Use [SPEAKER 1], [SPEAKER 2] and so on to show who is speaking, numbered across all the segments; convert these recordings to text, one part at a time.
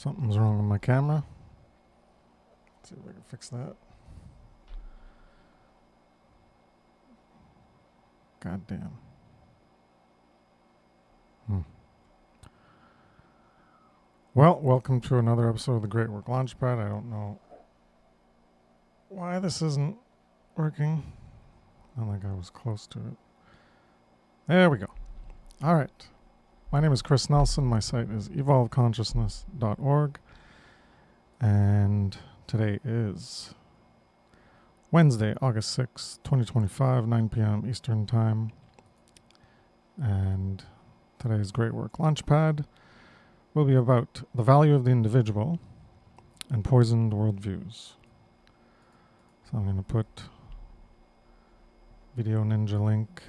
[SPEAKER 1] Something's wrong with my camera. Let's see if I can fix that. God damn. Well, welcome to another episode of the Great Work Launchpad. I don't know why this isn't working. I think I was close to it. There we go. All right. My name is Chris Nelson. My site is evolveconsciousness.org. And today is Wednesday, August 6th, 2025, 9 p.m. Eastern Time. And today's Great Work Launchpad will be about the value of the individual and poisoned worldviews. So I'm going to put Video Ninja link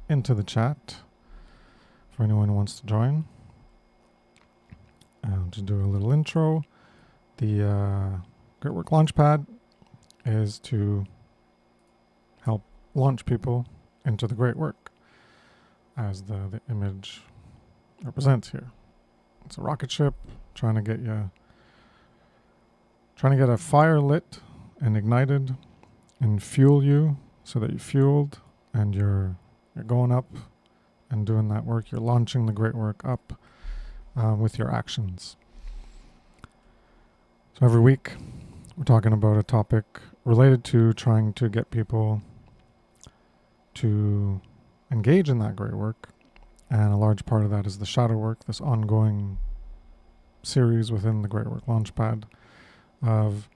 [SPEAKER 1] into the chat for anyone who wants to join. I'll just do a little intro. The Great Work Launchpad is to help launch people into the great work, as the image represents here. It's a rocket ship trying to get a fire lit and ignited and fuel you so that you're fueled and you're going up and doing that work. You're launching the great work up with your actions. So every week we're talking about a topic related to trying to get people to engage in that great work. And a large part of that is the shadow work, this ongoing series within the Great Work Launchpad of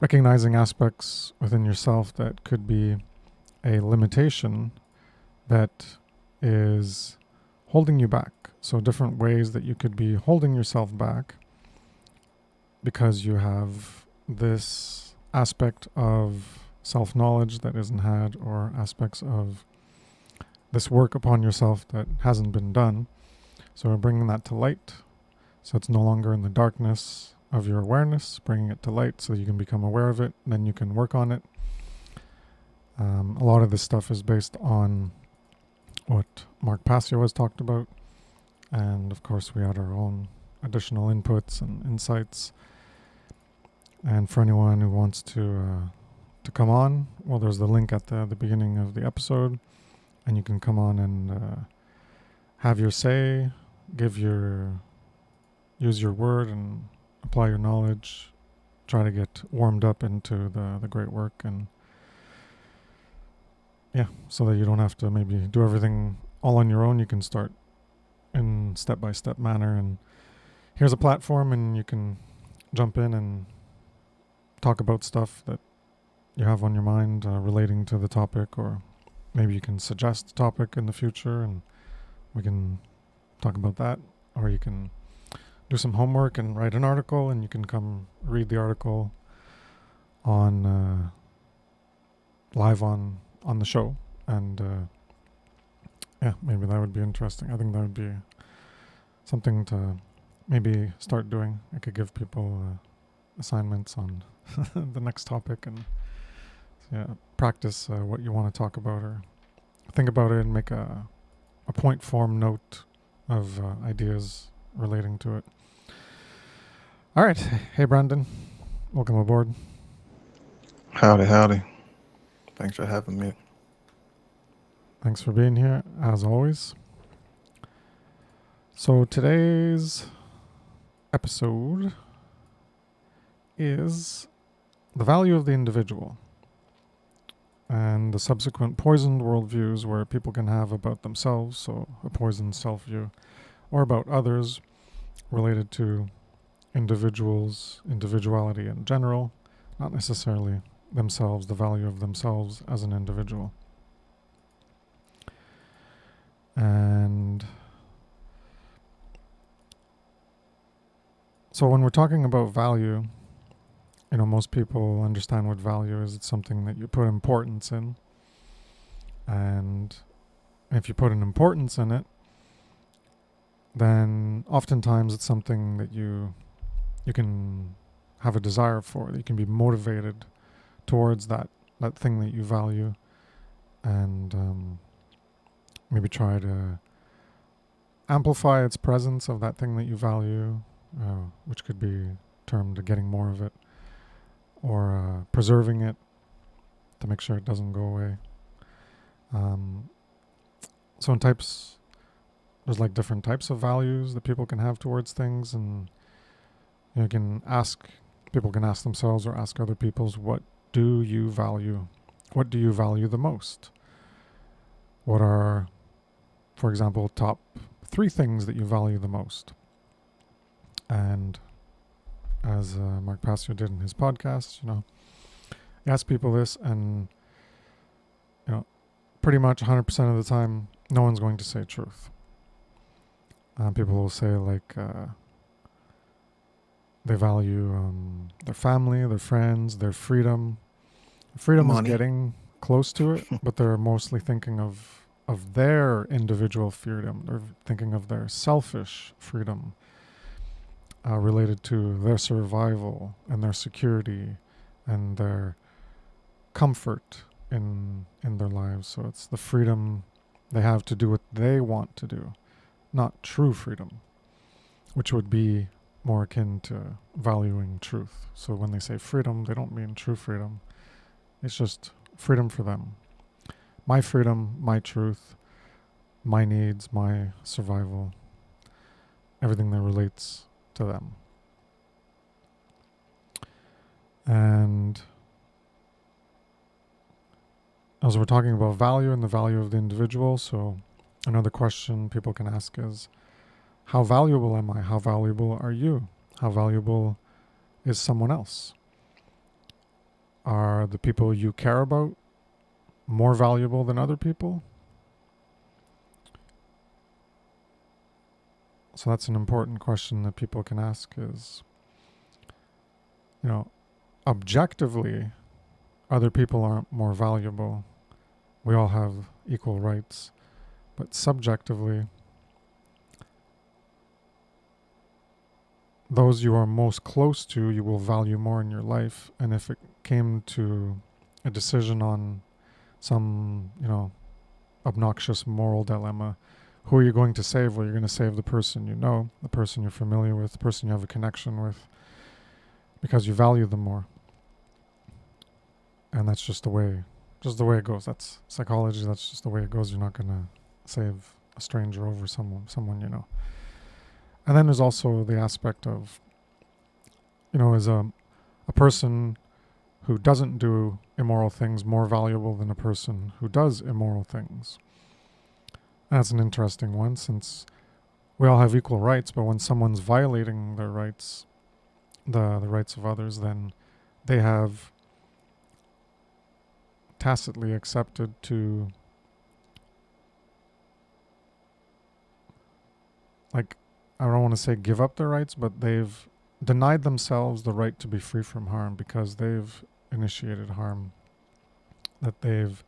[SPEAKER 1] recognizing aspects within yourself that could be a limitation that is holding you back. So different ways that you could be holding yourself back because you have this aspect of self-knowledge that isn't had, or aspects of this work upon yourself that hasn't been done. So we're bringing that to light, so it's no longer in the darkness of your awareness, bringing it to light so you can become aware of it, then you can work on it. A lot of this stuff is based on what Mark Passio has talked about, and of course we add our own additional inputs and insights. And for anyone who wants to come on, well, there's the link at the beginning of the episode, and you can come on and have your say, use your word and apply your knowledge, try to get warmed up into the great work, and so that you don't have to maybe do everything all on your own. You can start in step-by-step manner, and here's a platform, and you can jump in and talk about stuff that you have on your mind relating to the topic, or maybe you can suggest a topic in the future and we can talk about that, or you can do some homework and write an article, and you can come read the article on live on the show. And maybe that would be interesting. I think that would be something to maybe start doing. I could give people assignments on the next topic, and practice what you want to talk about, or think about it and make a point form note of ideas relating to it. All right. Hey, Brandon. Welcome aboard.
[SPEAKER 2] Howdy. Thanks for having me.
[SPEAKER 1] Thanks for being here, as always. So today's episode is the value of the individual and the subsequent poisoned worldviews where people can have about themselves, so a poisoned self-view, or about others related to individuality in general, not necessarily themselves, the value of themselves as an individual. And so when we're talking about value, most people understand what value is. It's something that you put importance in. And if you put an importance in it, then oftentimes it's something that you can have a desire for, that you can be motivated towards that thing that you value, and maybe try to amplify its presence of that thing that you value, which could be termed getting more of it, or preserving it to make sure it doesn't go away. Um, so in types, there's like different types of values that people can have towards things, and you can ask, people can ask themselves or ask other people's, what do you value? What do you value the most? What are, for example, top 3 things that you value the most? And as Mark Passio did in his podcast, ask people this, and pretty much 100% of the time, no one's going to say truth. People will say like they value their family, their friends, their freedom. Freedom is
[SPEAKER 2] Money.
[SPEAKER 1] getting close to it, but they're mostly thinking of their individual freedom. They're thinking of their selfish freedom related to their survival and their security and their comfort in their lives. So it's the freedom they have to do what they want to do, not true freedom, which would be more akin to valuing truth. So when they say freedom, they don't mean true freedom. It's just freedom for them. My freedom, my truth, my needs, my survival, everything that relates to them. And as we're talking about value and the value of the individual, so another question people can ask is, how valuable am I? How valuable are you? How valuable is someone else? Are the people you care about more valuable than other people? So that's an important question that people can ask is, objectively, other people aren't more valuable. We all have equal rights. But subjectively, those you are most close to, you will value more in your life. And if it came to a decision on some, obnoxious moral dilemma, who are you going to save? Well, you're going to save the person you know, the person you're familiar with, the person you have a connection with, because you value them more. And that's just the way it goes. That's psychology. That's just the way it goes. You're not going to save a stranger over someone you know. And then there's also the aspect of, is a person who doesn't do immoral things more valuable than a person who does immoral things? And that's an interesting one, since we all have equal rights, but when someone's violating their rights, the rights of others, then they have tacitly accepted to, like, I don't want to say give up their rights, but they've denied themselves the right to be free from harm because they've initiated harm, that they've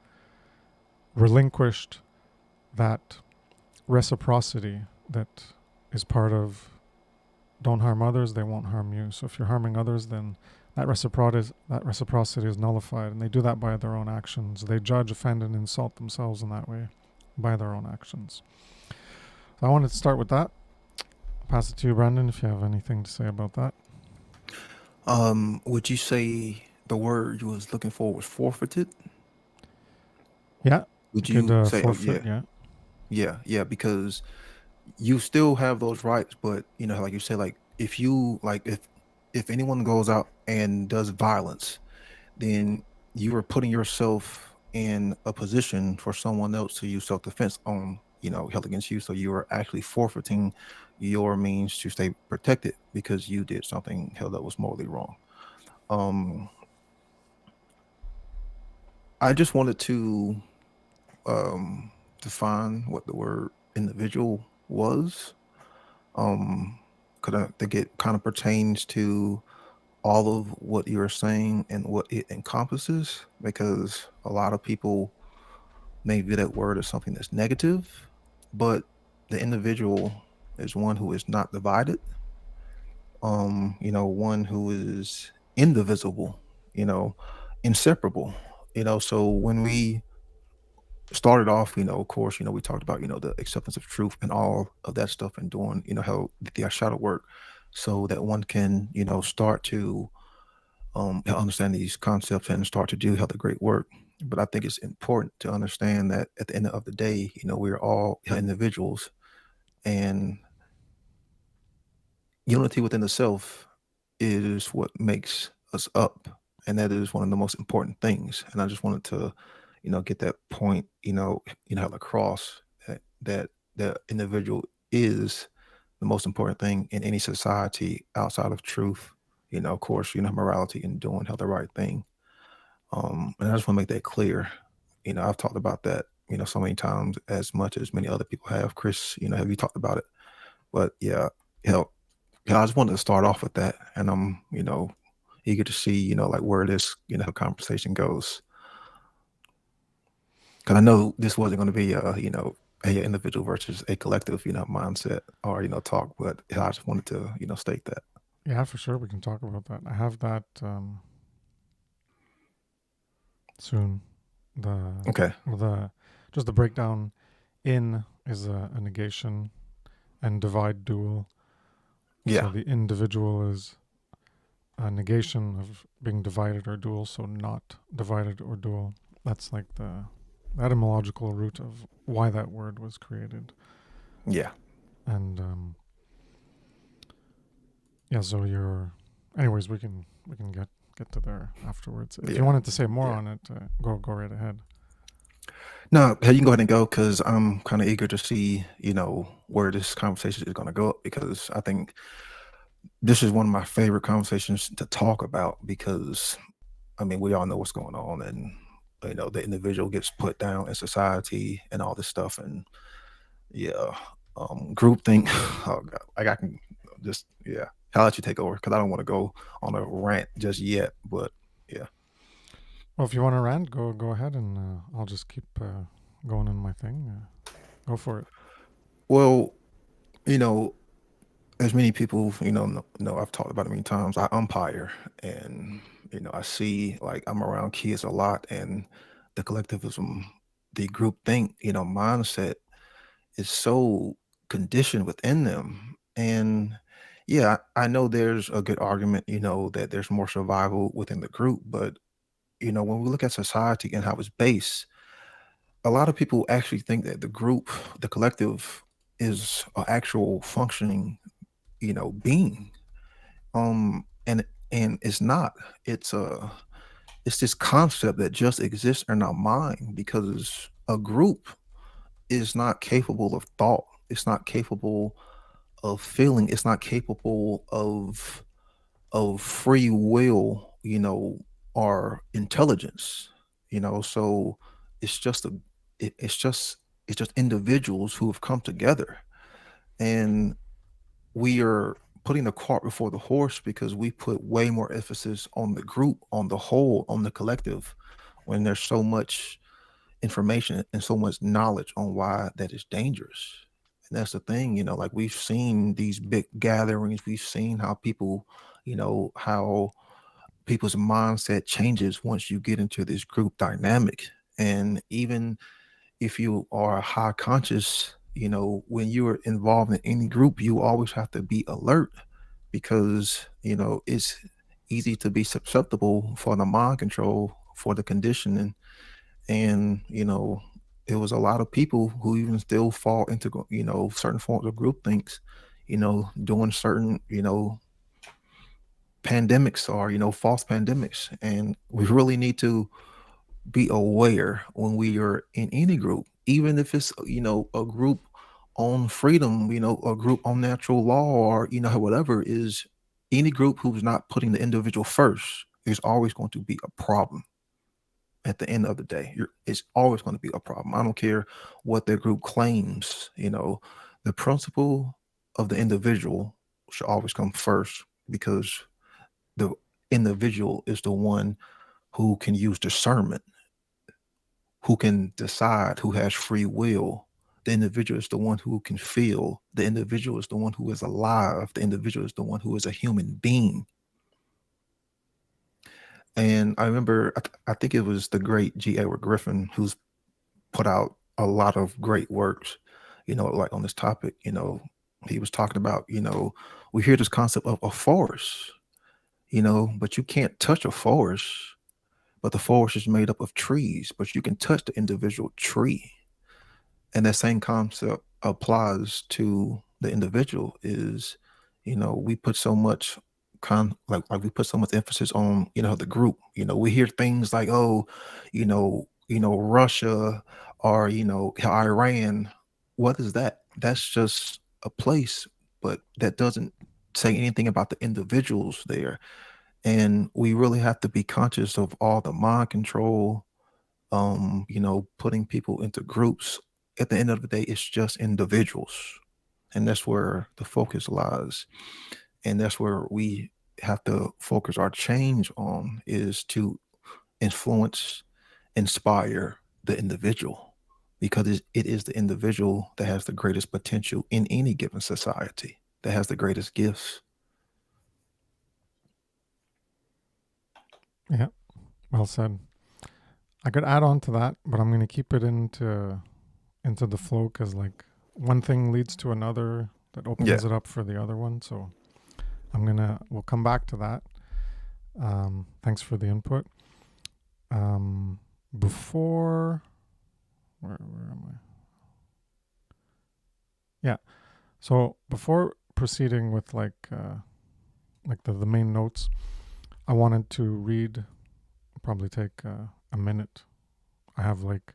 [SPEAKER 1] relinquished that reciprocity that is part of don't harm others, they won't harm you. So if you're harming others, then that reciprocity is nullified, and they do that by their own actions. They judge, offend, and insult themselves in that way by their own actions. So I wanted to start with that. Pass it to you, Brandon, if you have anything to say about that.
[SPEAKER 2] Would you say the word you was looking for was forfeited?
[SPEAKER 1] Yeah,
[SPEAKER 2] Would
[SPEAKER 1] you could
[SPEAKER 2] you say, oh
[SPEAKER 1] forfeit,
[SPEAKER 2] yeah,
[SPEAKER 1] yeah.
[SPEAKER 2] yeah, because you still have those rights, but like you say, like if you like if anyone goes out and does violence, then you are putting yourself in a position for someone else to use self-defense on, held against you. So you are actually forfeiting your means to stay protected because you did something held that was morally wrong. Um, I just wanted to define what the word individual was. Because I think it kind of pertains to all of what you're saying and what it encompasses, because a lot of people may view that word as something that's negative, but the individual is one who is not divided, one who is indivisible, inseparable, so when we started off, of course, we talked about, the acceptance of truth and all of that stuff and doing, how the shadow work, so that one can, start to understand these concepts and start to do healthy great work. But I think it's important to understand that at the end of the day, we're all individuals, and unity within the self is what makes us up, and that is one of the most important things. And I just wanted to, get that point, across that the individual is the most important thing in any society outside of truth. Of course, morality and doing the right thing. And I just want to make that clear. I've talked about that, so many times, as much as many other people have. Chris, have you talked about it? But yeah, you know, I just wanted to start off with that, and I'm, eager to see, like where this, conversation goes. Because I know this wasn't going to be, a individual versus a collective, mindset or talk, but I just wanted to, state that.
[SPEAKER 1] Yeah, for sure. We can talk about that. I have that soon. The
[SPEAKER 2] Okay.
[SPEAKER 1] the just the breakdown. In is a negation, and divide dual.
[SPEAKER 2] Yeah.
[SPEAKER 1] So the individual is a negation of being divided or dual. So not divided or dual. That's like the etymological root of why that word was created.
[SPEAKER 2] Yeah.
[SPEAKER 1] And yeah, so you're. Anyways, we can get to there afterwards. If you
[SPEAKER 2] Yeah.
[SPEAKER 1] wanted to say more
[SPEAKER 2] Yeah.
[SPEAKER 1] on it, go right ahead.
[SPEAKER 2] No, hey, you can go ahead and go, because I'm kind of eager to see, where this conversation is going to go, because I think this is one of my favorite conversations to talk about, because I mean, we all know what's going on, and the individual gets put down in society and all this stuff, and yeah, groupthink. Oh God, like I can just, yeah. I'll let you take over, because I don't want to go on a rant just yet, but yeah.
[SPEAKER 1] Well, if you want to rant, go ahead, and I'll just keep going on my thing. Go for it.
[SPEAKER 2] Well, you know, as many people, know, I've talked about it many times. I umpire, and I see, like, I'm around kids a lot, and the collectivism, the group think, mindset is so conditioned within them. And yeah, I know there's a good argument, that there's more survival within the group, but when we look at society and how it's based, a lot of people actually think that the group, the collective, is an actual functioning, being. And it's not. It's a it's this concept that just exists in our mind, because a group is not capable of thought. It's not capable of feeling. It's not capable of free will, or intelligence. So it's just a it, it's just individuals who have come together, and we are putting the cart before the horse, because we put way more emphasis on the group, on the whole, on the collective, when there's so much information and so much knowledge on why that is dangerous. And that's the thing, like, we've seen these big gatherings, we've seen how people, how people's mindset changes once you get into this group dynamic. And even if you are high conscious, when you're involved in any group, you always have to be alert, because, it's easy to be susceptible for the mind control, for the conditioning. And, it was a lot of people who even still fall into, certain forms of group thinks, doing certain, pandemics, or, false pandemics. And we really need to be aware when we are in any group, even if it's, a group on freedom, a group on natural law, or whatever. Is any group who's not putting the individual first, is always going to be a problem. At the end of the day, it's always going to be a problem. I don't care what their group claims. The principle of the individual should always come first, because the individual is the one who can use discernment, who can decide, who has free will. The individual is the one who can feel. The individual is the one who is alive. The individual is the one who is a human being. And I remember, I think it was the great G. Edward Griffin, who's put out a lot of great works, like on this topic. He was talking about, we hear this concept of a forest, but you can't touch a forest, but the forest is made up of trees, but you can touch the individual tree. And that same concept applies to the individual is, we put so much like we put so much emphasis on, the group. We hear things like, oh, Russia or, Iran. What is that? That's just a place, but that doesn't say anything about the individuals there. And we really have to be conscious of all the mind control, putting people into groups. At the end of the day, it's just individuals. And that's where the focus lies. And that's where we have to focus our change on, is to influence, inspire the individual, because it is the individual that has the greatest potential in any given society, that has the greatest gifts.
[SPEAKER 1] Yeah, well said. I could add on to that, but I'm going to keep it into the flow, because like one thing leads to another that
[SPEAKER 2] Yeah.
[SPEAKER 1] opens it up for the other one. So we'll come back to that. Thanks for the input. Before, where am I? Yeah. So before proceeding with like the main notes, I wanted to read, probably take a minute. I have like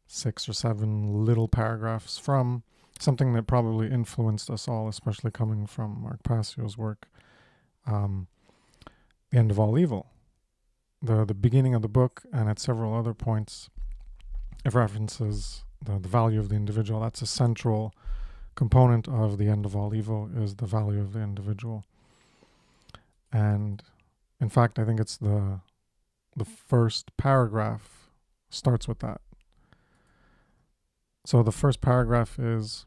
[SPEAKER 1] 6 or 7 little paragraphs from something that probably influenced us all, especially coming from Mark Passio's work, The End of All Evil. The beginning of the book, and at several other points, it references the value of the individual. That's a central component of The End of All Evil, is the value of the individual. And in fact, I think it's the first paragraph starts with that. So the first paragraph is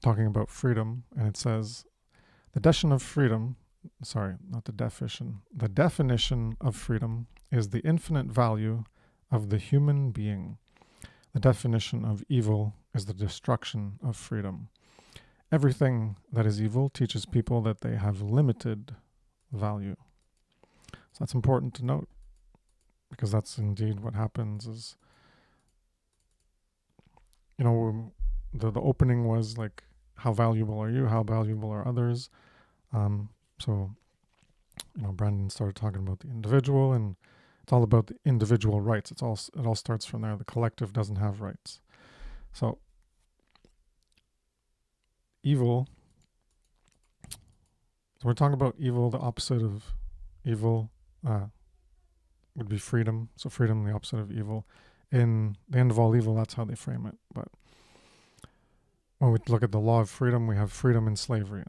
[SPEAKER 1] talking about freedom, and it says, the definition of freedom, the definition of freedom is the infinite value of the human being. The definition of evil is the destruction of freedom. Everything that is evil teaches people that they have limited value. So that's important to note, because that's indeed what happens. Is, the opening was like, how valuable are you? How valuable are others? So, Brandon started talking about the individual, and it's all about the individual rights. It all starts from there. The collective doesn't have rights. So, evil. So we're talking about evil. The opposite of evil would be freedom. So freedom, the opposite of evil. In The End of All Evil, that's how they frame it. But when we look at the law of freedom, we have freedom and slavery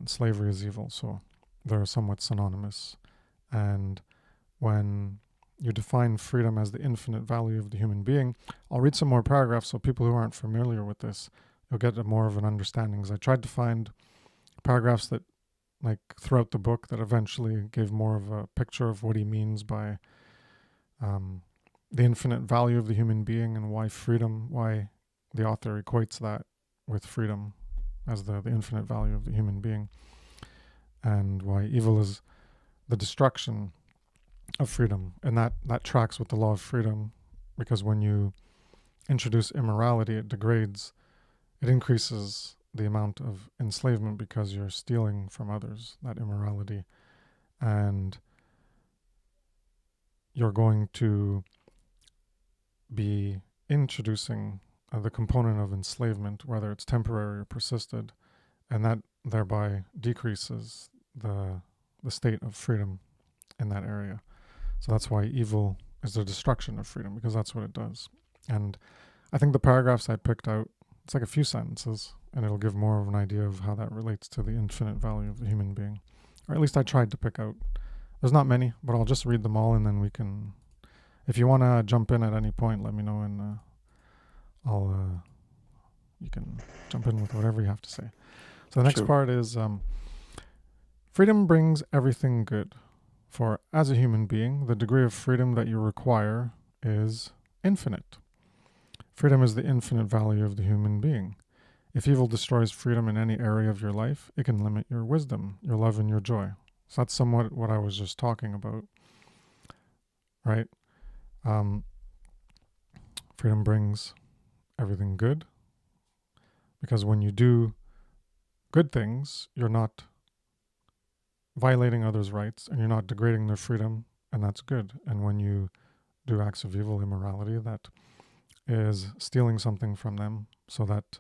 [SPEAKER 1] is evil. So they're somewhat synonymous. And when you define freedom as the infinite value of the human being, I'll read some more paragraphs so people who aren't familiar with this, you'll get more of an understanding. Because I tried to find paragraphs that, like, throughout the book, that eventually gave more of a picture of what he means by the infinite value of the human being, and why the author equates that with freedom as the infinite value of the human being, and why evil is the destruction of freedom. And that tracks with the law of freedom, because when you introduce immorality, it increases the amount of enslavement, because you're stealing from others, that immorality. And you're going to be introducing the component of enslavement, whether it's temporary or persisted, and that thereby decreases the state of freedom in that area. So that's why evil is the destruction of freedom, because that's what it does. And I think the paragraphs I picked out, it's like a few sentences, and it'll give more of an idea of how that relates to the infinite value of the human being. Or at least I tried to pick out. There's not many, but I'll just read them all, and then we can, if you want to jump in at any point, let me know, and you can jump in with whatever you have to say. So the next
[SPEAKER 2] Sure.
[SPEAKER 1] part is, freedom brings everything good. For as a human being, the degree of freedom that you require is infinite. Freedom is the infinite value of the human being. If evil destroys freedom in any area of your life, it can limit your wisdom, your love, and your joy. So that's somewhat what I was just talking about, right? Freedom brings everything good, because when you do good things, you're not violating others' rights and you're not degrading their freedom, and that's good. And when you do acts of evil, immorality, that is stealing something from them, so that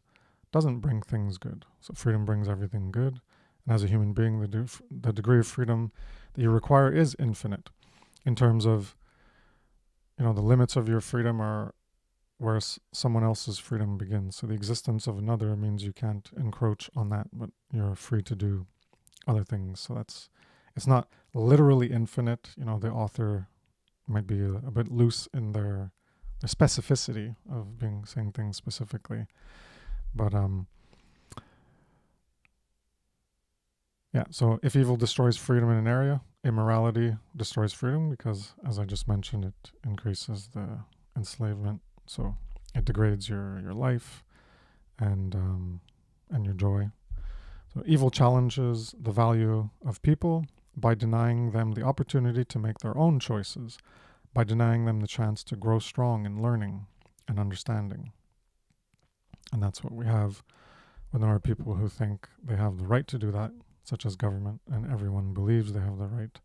[SPEAKER 1] doesn't bring things good. So freedom brings everything good. And as a human being, the degree of freedom that you require is infinite in terms of, the limits of your freedom are where someone else's freedom begins. So the existence of another means you can't encroach on that, but you're free to do other things. So it's not literally infinite. The author might be a bit loose in their specificity of saying things specifically. But so if evil destroys freedom in an area, immorality destroys freedom, because, as I just mentioned, it increases the enslavement. So it degrades your life and your joy. So evil challenges the value of people by denying them the opportunity to make their own choices, by denying them the chance to grow strong in learning and understanding. And that's what we have when there are people who think they have the right to do that, such as government, and everyone believes they have the right.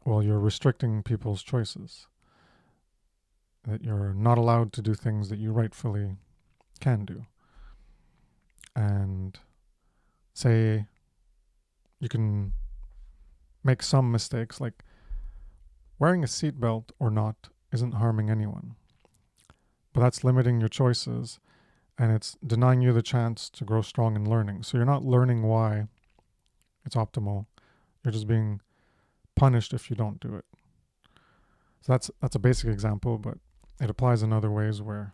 [SPEAKER 1] Well, you're restricting people's choices, that you're not allowed to do things that you rightfully can do. And say you can make some mistakes, like wearing a seatbelt or not isn't harming anyone, but that's limiting your choices, and it's denying you the chance to grow strong in learning. So you're not learning why it's optimal. You're just being punished if you don't do it. So that's a basic example, but it applies in other ways where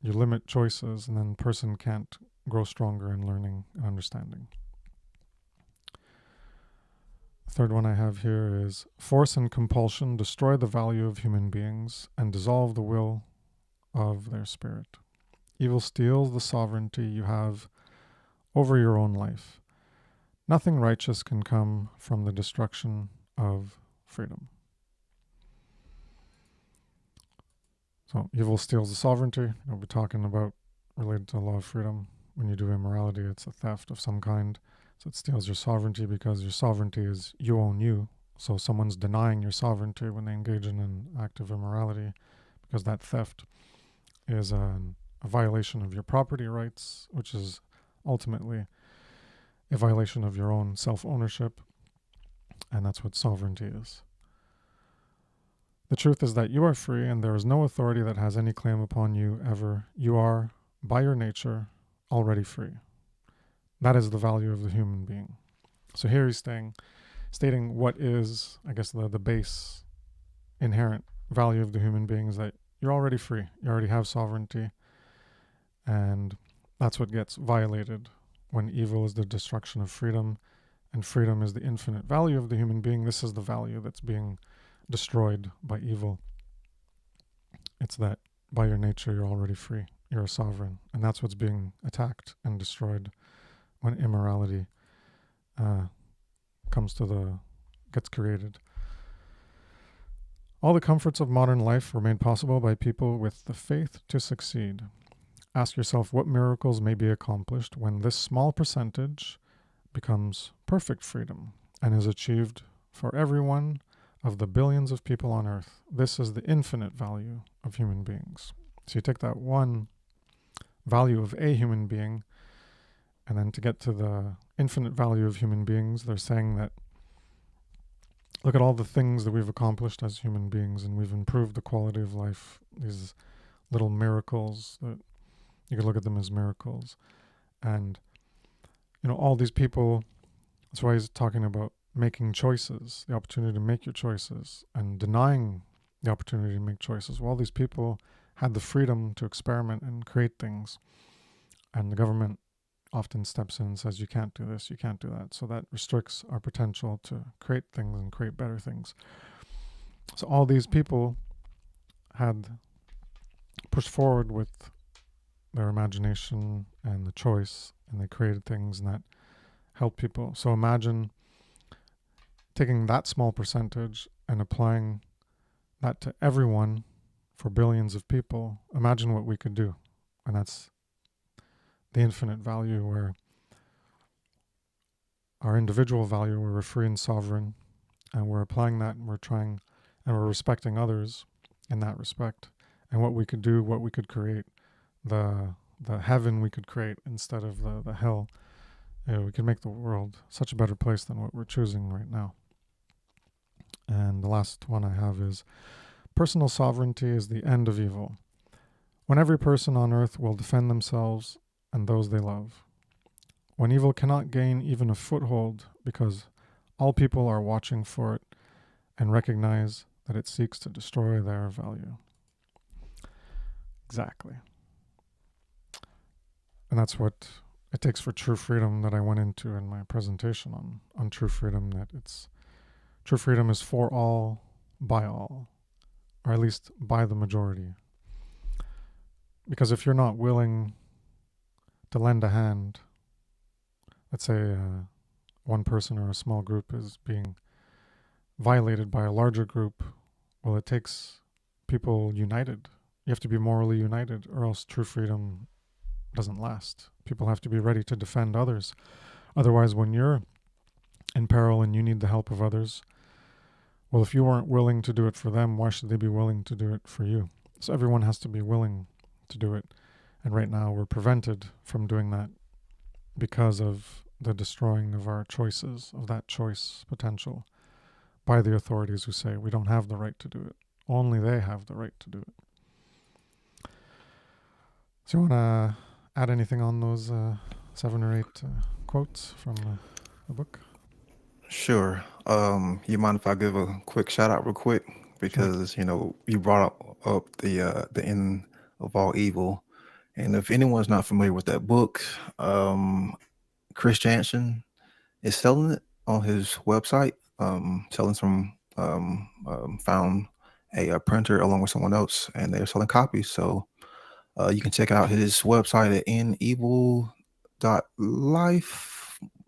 [SPEAKER 1] you limit choices and then the person can't grow stronger in learning and understanding. The third one I have here is force and compulsion destroy the value of human beings and dissolve the will of their spirit. Evil steals the sovereignty you have over your own life. Nothing righteous can come from the destruction of freedom. So evil steals the sovereignty. We're talking about related to the law of freedom. When you do immorality, it's a theft of some kind. So it steals your sovereignty, because your sovereignty is you own you. So someone's denying your sovereignty when they engage in an act of immorality, because that theft is a violation of your property rights, which is ultimately a violation of your own self-ownership. And that's what sovereignty is. The truth is that you are free, and there is no authority that has any claim upon you ever. You are, by your nature, already free. That is the value of the human being. So here he's stating what is, I guess, the base inherent value of the human being is that you're already free. You already have sovereignty. And that's what gets violated when evil is the destruction of freedom, and freedom is the infinite value of the human being. This is the value that's being destroyed by evil. It's that by your nature you're already free. You're a sovereign. And that's what's being attacked and destroyed when immorality gets created. All the comforts of modern life were made possible by people with the faith to succeed. Ask yourself what miracles may be accomplished when this small percentage becomes perfect freedom and is achieved for everyone of the billions of people on earth. This is the infinite value of human beings. So you take that one value of a human being, and then to get to the infinite value of human beings, they're saying that look at all the things that we've accomplished as human beings, and we've improved the quality of life. These little miracles, that you could look at them as miracles. And, all these people, that's why he's talking about making choices, the opportunity to make your choices, and denying the opportunity to make choices. Well, all these people had the freedom to experiment and create things, and the government often steps in and says, you can't do this, you can't do that. So that restricts our potential to create things and create better things. So all these people had pushed forward with their imagination and the choice, and they created things that help people. So imagine taking that small percentage and applying that to everyone for billions of people. Imagine what we could do. And that's the infinite value, where our individual value, where we're free and sovereign, and we're applying that, and we're trying, and we're respecting others in that respect. And what we could do, what we could create, the heaven we could create instead of the hell. We could make the world such a better place than what we're choosing right now. And the last one I have is: personal sovereignty is the end of evil, when every person on earth will defend themselves and those they love. When evil cannot gain even a foothold because all people are watching for it and recognize that it seeks to destroy their value. Exactly. And that's what it takes for true freedom that I went into in my presentation on true freedom, that it's true freedom is for all, by all, or at least by the majority. Because if you're not willing to lend a hand, let's say one person or a small group is being violated by a larger group, well, it takes people united. You have to be morally united, or else true freedom doesn't last. People have to be ready to defend others. Otherwise, when you're in peril and you need the help of others, well, if you weren't willing to do it for them, why should they be willing to do it for you? So everyone has to be willing to do it. And right now we're prevented from doing that because of the destroying of our choices, of that choice potential, by the authorities who say we don't have the right to do it. Only they have the right to do it. So you want to add anything on those 7 or 8 quotes from the book?
[SPEAKER 2] Sure. You mind if I give a quick shout out real quick?
[SPEAKER 1] Sure.
[SPEAKER 2] Because, you brought up the end of all evil. And if anyone's not familiar with that book, Chris Jansen is selling it on his website. Selling some found a printer along with someone else, and they're selling copies. So you can check out his website at nevil.life.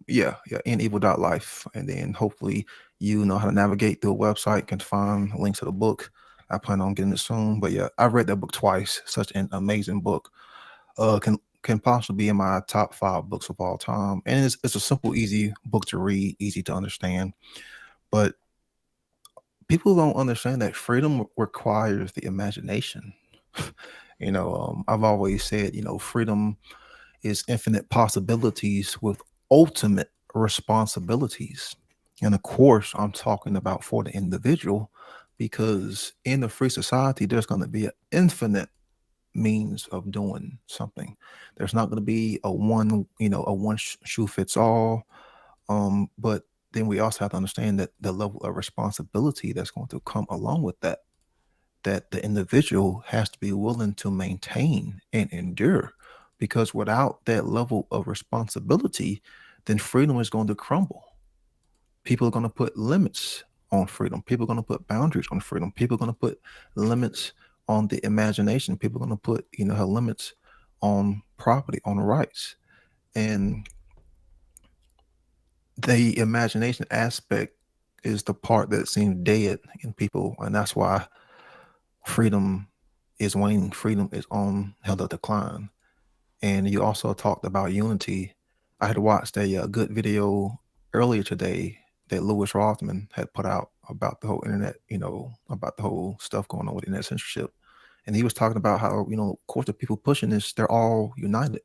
[SPEAKER 2] Yeah, nevil.life. And then hopefully you know how to navigate through a website, can find links to the book. I plan on getting it soon. But yeah, I've read that book twice. Such an amazing book. Can possibly be in my top 5 books of all time. And it's a simple, easy book to read, easy to understand. But people don't understand that freedom requires the imagination. I've always said, freedom is infinite possibilities with ultimate responsibilities. And of course, I'm talking about for the individual, because in a free society, there's going to be an infinite means of doing something. There's not going to be a one shoe fits all. But then we also have to understand that the level of responsibility that's going to come along with that the individual has to be willing to maintain and endure. Because without that level of responsibility, then freedom is going to crumble. People are going to put limits on freedom. People are going to put boundaries on freedom. People are going to put limits on the imagination. People are going to put, limits on property, on rights. And the imagination aspect is the part that seems dead in people. And that's why freedom is waning. Freedom is on held up decline. And you also talked about unity. I had watched a good video earlier today that Louis Rothman had put out about the whole internet, about the whole stuff going on with internet censorship. And he was talking about how, of course, the people pushing this, they're all united.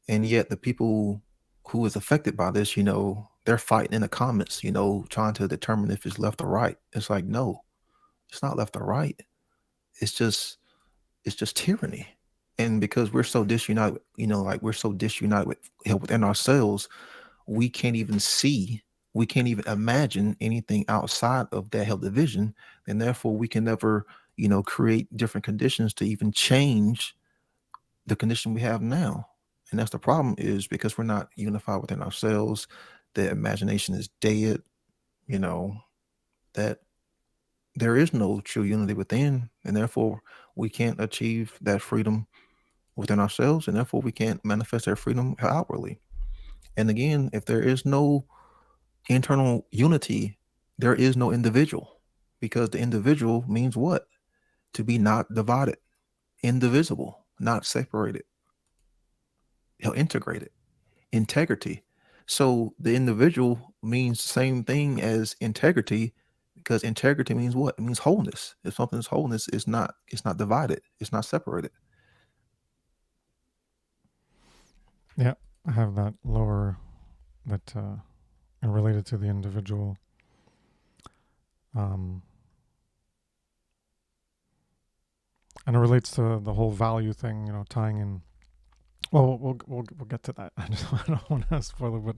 [SPEAKER 2] And yet the people who is affected by this, they're fighting in the comments, trying to determine if it's left or right. It's like, no, it's not left or right. It's just tyranny. And because we're so disunited, like we're so disunited within ourselves, we can't even see, we can't even imagine anything outside of that health division. And therefore we can never, create different conditions to even change the condition we have now. And that's the problem, is because we're not unified within ourselves. The imagination is dead, that there is no true unity within, and therefore we can't achieve that freedom within ourselves, and therefore we can't manifest our freedom outwardly. And again, if there is no internal unity, there is no individual, because the individual means what? To be not divided, indivisible, not separated, integrated, integrity. So the individual means the same thing as integrity, because integrity means what? It means wholeness. If something's wholeness, it's not divided, it's not separated.
[SPEAKER 1] Yeah, I have that lower that related to the individual. Um, and it relates to the whole value thing, tying in. Well, we'll get to that. I don't want to spoil it, but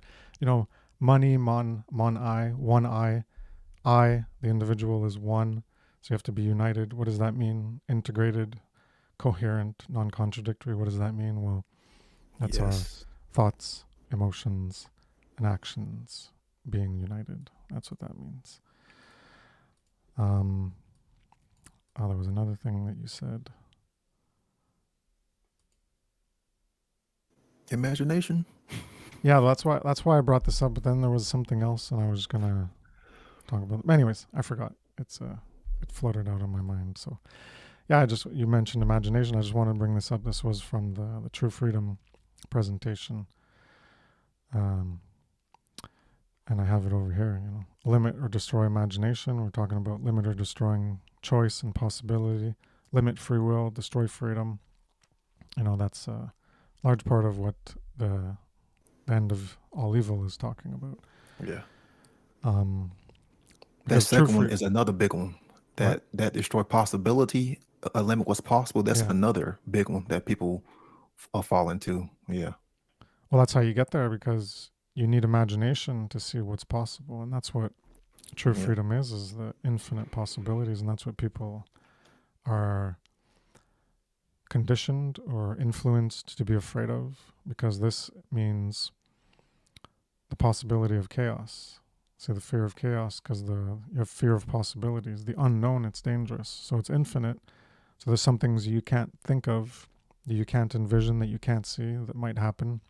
[SPEAKER 1] money, one I, the individual is one, so you have to be united. What does that mean? Integrated, coherent, non-contradictory. What does that mean? Well, that's our
[SPEAKER 2] Yes.
[SPEAKER 1] thoughts, emotions, and actions being united. That's what that means. There was another thing that you said.
[SPEAKER 2] Imagination.
[SPEAKER 1] Yeah, that's why I brought this up. But then there was something else, and I was gonna talk about it. Anyways, I forgot. It floated out of my mind. So yeah, you mentioned imagination. I just wanted to bring this up. This was from the True Freedom presentation, and I have it over here. Limit or destroy imagination. We're talking about limit or destroying choice and possibility. Limit free will, destroy freedom. That's a large part of what the end of all evil is talking about.
[SPEAKER 2] Yeah.
[SPEAKER 1] Um,
[SPEAKER 2] That
[SPEAKER 1] because true
[SPEAKER 2] second one
[SPEAKER 1] free.
[SPEAKER 2] is another big one.
[SPEAKER 1] What?
[SPEAKER 2] That destroy possibility, a limit what's possible. That's
[SPEAKER 1] Yeah.
[SPEAKER 2] another big one that people fall into. Yeah.
[SPEAKER 1] Well, that's how you get there, because you need imagination to see what's possible, and that's what true
[SPEAKER 2] Yeah.
[SPEAKER 1] freedom is the infinite possibilities, and that's what people are conditioned or influenced to be afraid of, because this means the possibility of chaos. So the fear of chaos, because you have fear of possibilities. The unknown, it's dangerous. So it's infinite. So there's some things you can't think of, that you can't envision, that you can't see, that might happen.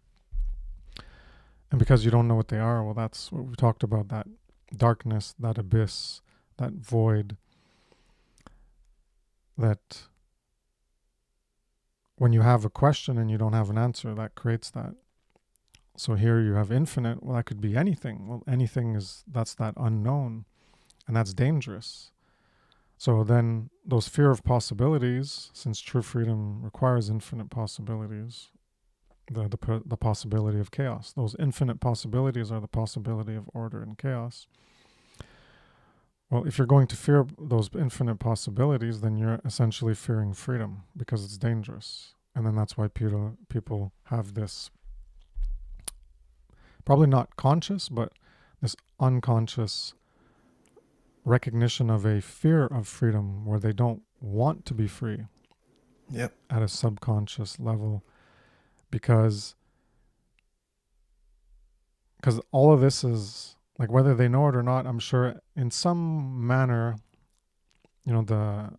[SPEAKER 1] And because you don't know what they are, well, that's what we talked about, that darkness, that abyss, that void, that when you have a question and you don't have an answer, that creates that. So here you have infinite. Well, that could be anything. Well, anything that's that unknown, and that's dangerous. So then those fear of possibilities, since true freedom requires infinite possibilities, the possibility of chaos. Those infinite possibilities are the possibility of order and chaos. Well, if you're going to fear those infinite possibilities, then you're essentially fearing freedom, because it's dangerous. And then that's why people have this, probably not conscious, but this unconscious recognition of a fear of freedom, where they don't want to be free.
[SPEAKER 2] Yep.
[SPEAKER 1] At a subconscious level, because all of this is like, whether they know it or not, I'm sure in some manner, the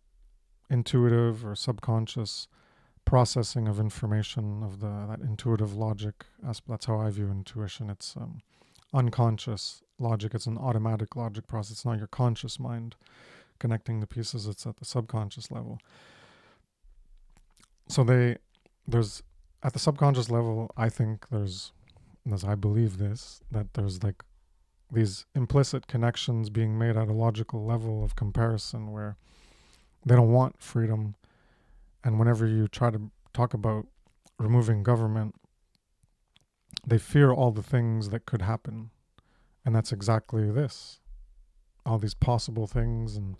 [SPEAKER 1] intuitive or subconscious processing of information, of that intuitive logic. That's how I view intuition. It's unconscious logic. It's an automatic logic process. It's not your conscious mind connecting the pieces. It's at the subconscious level. So there's at the subconscious level, I think I believe this, that there's like these implicit connections being made at a logical level of comparison, where they don't want freedom. And whenever you try to talk about removing government, they fear all the things that could happen. And that's exactly this. All these possible things, and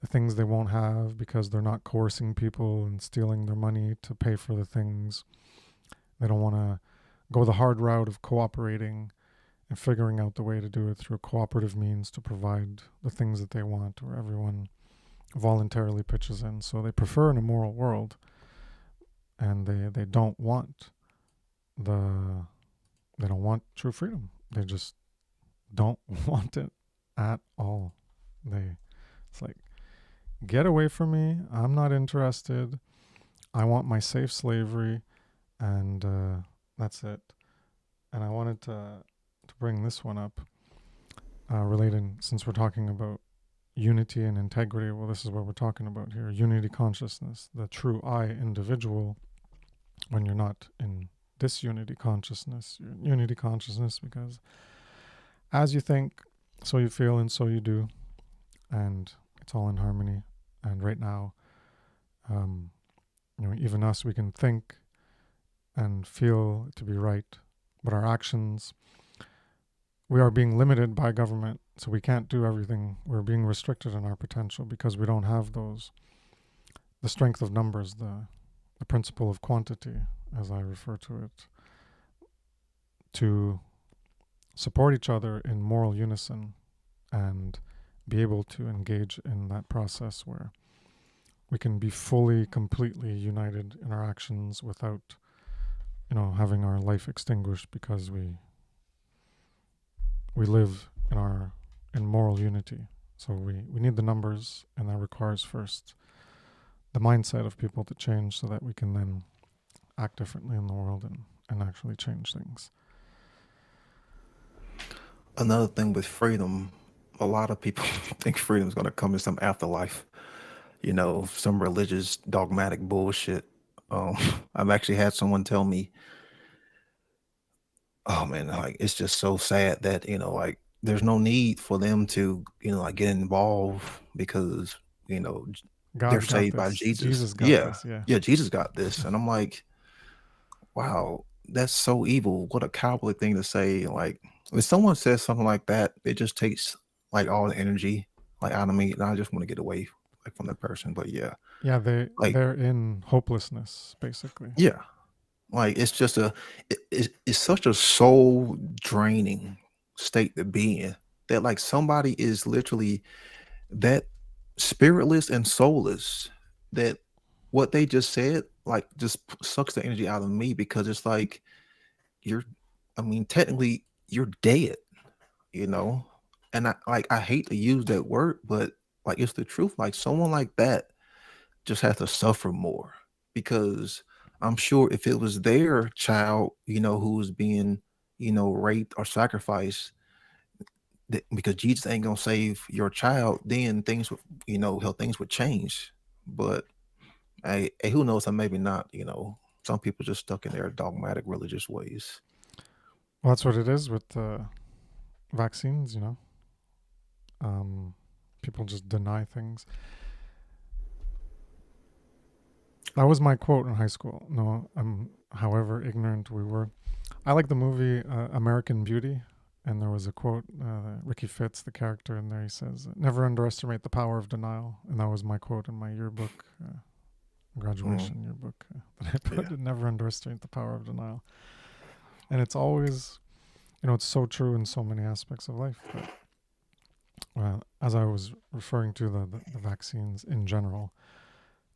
[SPEAKER 1] the things they won't have because they're not coercing people and stealing their money to pay for the things. They don't want to go the hard route of cooperating and figuring out the way to do it through cooperative means to provide the things that they want, where everyone voluntarily pitches in. So they prefer an immoral world, and they don't want they don't want true freedom. They just don't want it at all. It's like, get away from me. I'm not interested. I want my safe slavery, and that's it. And I wanted to bring this one up, related, since we're talking about unity and integrity. Well, this is what we're talking about here: unity consciousness, the true I individual. When you're not in disunity consciousness, you're in unity consciousness, because as you think, so you feel, and so you do, and it's all in harmony. And right now, um, even us, we can think and feel to be right, but our actions, we are being limited by government, so we can't do everything. We're being restricted in our potential because we don't have the strength of numbers, the principle of quantity, as I refer to it, to support each other in moral unison and be able to engage in that process where we can be fully, completely united in our actions without, having our life extinguished because we live in moral unity. So we need the numbers, and that requires first the mindset of people to change so that we can then act differently in the world and actually change things.
[SPEAKER 2] Another thing with freedom, a lot of people think freedom is going to come in some afterlife, some religious dogmatic bullshit. Um, I've actually had someone tell me, oh man, like it's just so sad that, like there's no need for them to, like get involved because, you know, j- they're
[SPEAKER 1] God got
[SPEAKER 2] saved by
[SPEAKER 1] this.
[SPEAKER 2] Jesus.
[SPEAKER 1] Jesus got
[SPEAKER 2] Yeah.
[SPEAKER 1] this. Yeah.
[SPEAKER 2] Yeah, Jesus got this. And I'm like, wow, that's so evil. What a cowardly thing to say. Like, when someone says something like that, it just takes like all the energy like out of me, and I just want to get away like from that person. But yeah,
[SPEAKER 1] Yeah,
[SPEAKER 2] like
[SPEAKER 1] they're in hopelessness, basically.
[SPEAKER 2] yeah, like it's just it's such a soul draining state to be in that like somebody is literally that spiritless and soulless that what they just said like just sucks the energy out of me because it's like you're I mean technically you're dead, you know? And I hate to use that word, but like it's the truth. Like someone like that just has to suffer more because I'm sure if it was their child, who was being, raped or sacrificed, because Jesus ain't gonna save your child, then things would, how things would change. But hey, who knows? Or maybe not. Some people just stuck in their dogmatic religious ways.
[SPEAKER 1] Well, that's what it is with vaccines. Um, People just deny things. That was my quote in high school. No, however ignorant we were. I like the movie American Beauty, and there was a quote. Ricky Fitz, the character in there, he says, "Never underestimate the power of denial," and that was my quote in my yearbook,
[SPEAKER 2] Mm,
[SPEAKER 1] graduation yearbook, that I put.
[SPEAKER 2] yeah.
[SPEAKER 1] Never underestimate the power of denial, and it's always, it's so true in so many aspects of life. But as I was referring to the vaccines in general,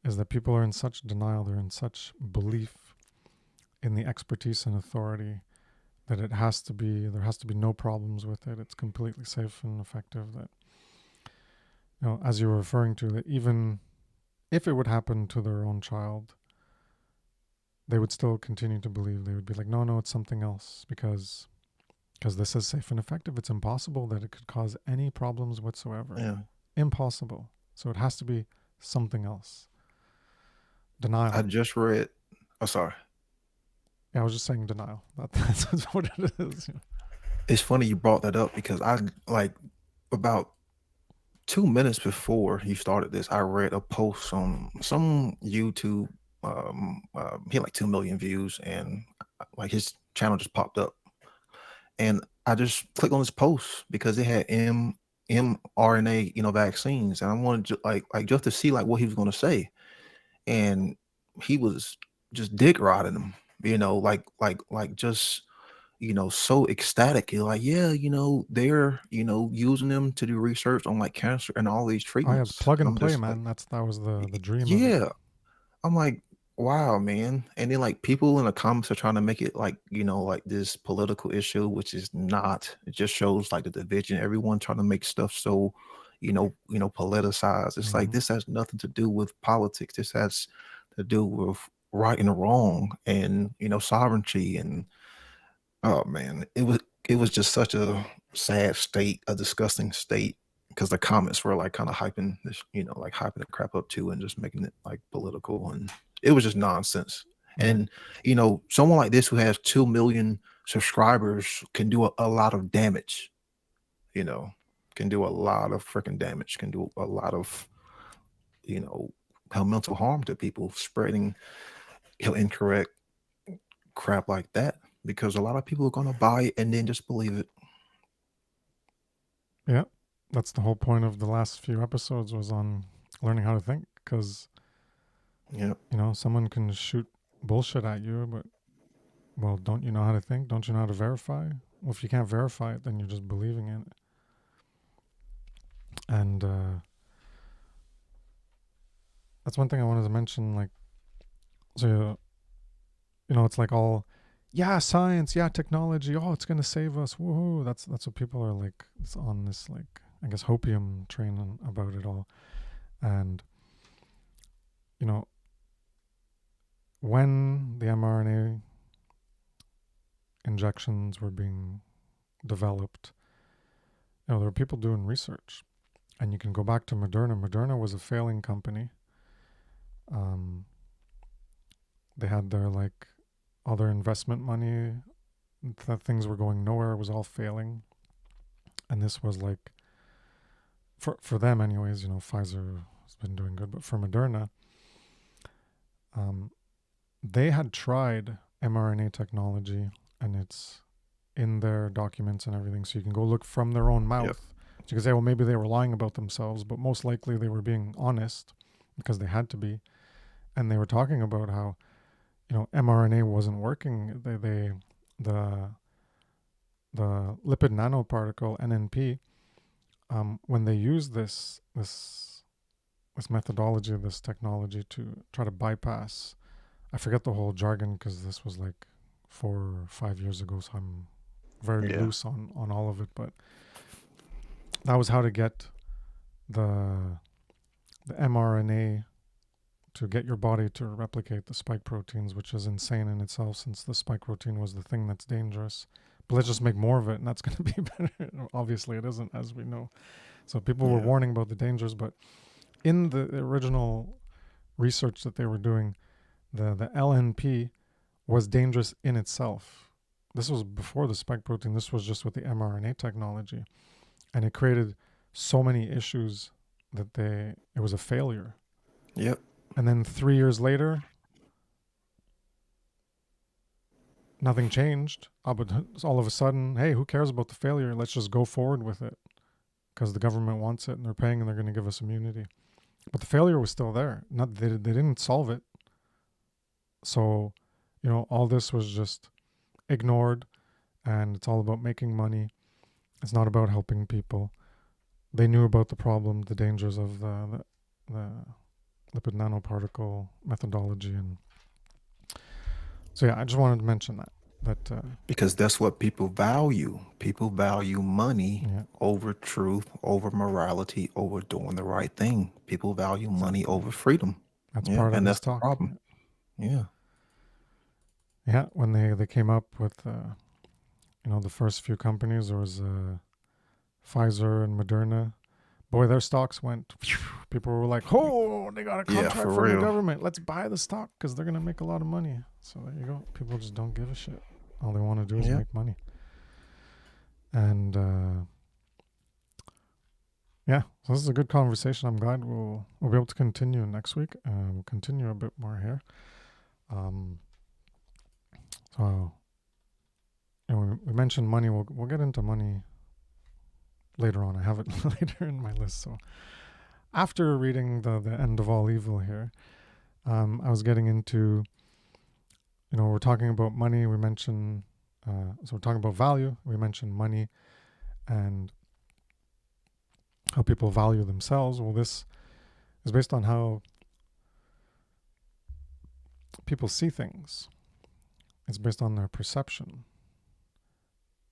[SPEAKER 1] is that people are in such denial, they're in such belief in the expertise and authority that there has to be no problems with it. It's completely safe and effective. That, as you were referring to, that even if it would happen to their own child, they would still continue to believe. They would be like, no, it's something else because this is safe and effective. It's impossible that it could cause any problems whatsoever.
[SPEAKER 2] Yeah.
[SPEAKER 1] Impossible. So it has to be something else.
[SPEAKER 2] I
[SPEAKER 1] Denial.
[SPEAKER 2] just read. Oh, sorry.
[SPEAKER 1] Yeah, I was just saying denial. That's what it is.
[SPEAKER 2] It's funny you brought that up because I like about 2 minutes before you started this, I read a post on some YouTube. He had like 2 million views, and like his channel just popped up, and I just clicked on this post because it had mRNA, vaccines, and I wanted to like just to see like what he was going to say, and he was just dick riding them, like just so ecstatic. You're like, yeah, they're, using them to do research on like cancer and all these
[SPEAKER 1] Oh yeah,
[SPEAKER 2] treatments.
[SPEAKER 1] plug
[SPEAKER 2] And
[SPEAKER 1] and
[SPEAKER 2] I'm
[SPEAKER 1] play,
[SPEAKER 2] just like,
[SPEAKER 1] man. That was the dream of it.
[SPEAKER 2] yeah. I'm like, wow, man. And then like people in the comments are trying to make it like, like this political issue, which is not. It just shows like the division. Everyone trying to make stuff so, politicized. It's like
[SPEAKER 1] Mm-hmm.
[SPEAKER 2] this has nothing to do with politics. This has to do with right and wrong, and sovereignty. And oh man, it was just such a sad state, a disgusting state, because the comments were like kind of hyping this, like hyping the crap up too, and just making it like political, and it was just nonsense.
[SPEAKER 1] Yeah.
[SPEAKER 2] And someone like this who has 2 million subscribers can do a lot of damage. You know, can do a lot of freaking damage. Can do a lot of you know mental harm to people, spreading incorrect crap like that, because a lot of people are gonna buy it and then just believe it.
[SPEAKER 1] Yeah. That's the whole point of the last few episodes, was on learning how to think, because
[SPEAKER 2] Yeah.
[SPEAKER 1] someone can shoot bullshit at you, but, well, don't you know how to think? Don't you know how to verify? Well, if you can't verify it, then you're just believing in it. And that's one thing I wanted to mention. Like, so it's like all, yeah, science, yeah, technology, oh, it's gonna save us, woohoo. That's what people are like. It's on this, like, I guess, hopium train about it all. And when the mRNA injections were being developed, there were people doing research. And you can go back to Moderna. Moderna was a failing company. They had their, like, all their investment money, that things were going nowhere. It was all failing. And this was like, for them anyways, Pfizer has been doing good, but for Moderna, they had tried mRNA technology, and it's in their documents and everything, so you can go look from their own mouth.
[SPEAKER 2] Yep.
[SPEAKER 1] So you can say, well, maybe they were lying about themselves, but most likely they were being honest, because they had to be. And they were talking about how mRNA wasn't working. The lipid nanoparticle, NNP, when they used this methodology, this technology, to try to bypass, I forget the whole jargon because this was like 4 or 5 years ago, so I'm very loose on all of it, but that was how to get the mRNA to get your body to replicate the spike proteins, which is insane in itself, since the spike protein was the thing that's dangerous. But let's just make more of it, and that's going to be better. Obviously, it isn't, as we know. So people were warning about the dangers, but in the original research that they were doing, the LNP was dangerous in itself. This was before the spike protein. This was just with the mRNA technology. And it created so many issues that it was a failure.
[SPEAKER 2] Yep.
[SPEAKER 1] And then 3 years later, nothing changed. But all of a sudden, hey, who cares about the failure? Let's just go forward with it, because the government wants it and they're paying and they're going to give us immunity. But the failure was still there. They didn't solve it. So, all this was just ignored, and it's all about making money. It's not about helping people. They knew about the problem, the dangers of the lipid nanoparticle methodology, and so I just wanted to mention that
[SPEAKER 2] because that's what people value. People value money over truth, over morality, over doing the right thing. People value money over freedom.
[SPEAKER 1] That's part of
[SPEAKER 2] and
[SPEAKER 1] this
[SPEAKER 2] that's the
[SPEAKER 1] talk.
[SPEAKER 2] problem.
[SPEAKER 1] Yeah, when they came up with the first few companies, there was Pfizer and Moderna. Boy, their stocks went. People were like, "Oh, they got a contract
[SPEAKER 2] for
[SPEAKER 1] from
[SPEAKER 2] real.
[SPEAKER 1] the government. Let's buy the stock because they're gonna make a lot of money." So there you go. People just don't give a shit. All they want to do is make money. And so this is a good conversation. I'm glad we'll be able to continue next week. We'll continue a bit more here. So we mentioned money. We'll get into money later on. I have it later in my list. So after reading the End of All Evil here, I was getting into, we're talking about money. We mentioned, so we're talking about value. We mentioned money and how people value themselves. Well, this is based on how people see things. It's based on their perception,